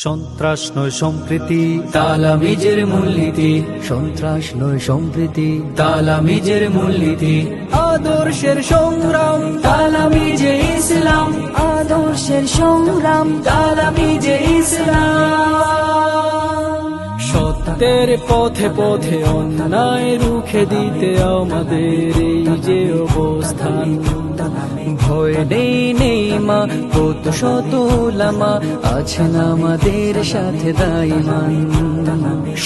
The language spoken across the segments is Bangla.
সন্ত্রাস নয় সম্প্রীতি, তালামিজের মূলনীতি, সন্ত্রাস নয় সম্প্রীতি, তালামিজের মূলনীতি, আদর্শের সংগ্রাম, তালামিজে ইসলাম, আদর্শের সংগ্রাম, তালামিজে ইসলাম। সত্যের পথে পথে অন্যায় রুখে দিতে আমাদের এই যে অবস্থান। ভয় নেই মা, কত শত উলামা আছেন আমাদের সাথে দাইমান।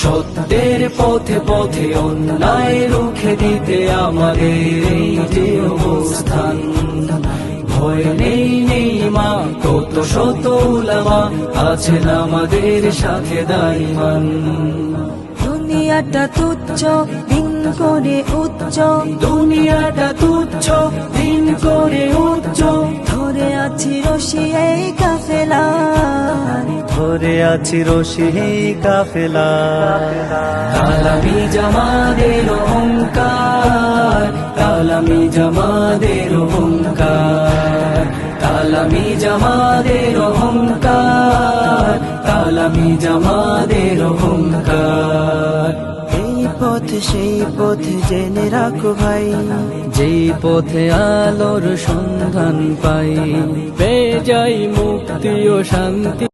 সত্যের পথে পথে অন্যায় রুখে দিতে আমাদের এই যে অবস্থান। ভয় নেই মা, কত শত উলামা আছেন আমাদের সাথে দাইমান। দুনিয়াটা তুচ্ছ, দিন করে উচ্চ, দুনিয়াটা তুচ্ছ, দিন করে উচ্চ, ধরে আছি রশি এই কাফেলা, ধরে আছি রশি এই কাফেলা। তালামি জামাদের অহংকার, তালামি জামাদের অহংকার, তালামি জামাদের অহংকার, তালামি জামাদের অহংকার। এই পথে সেই পথে জেনে রাখো ভাই, যেই পথে আলোর সন্ধান পাই, পেয়ে যাই মুক্তি ও শান্তি।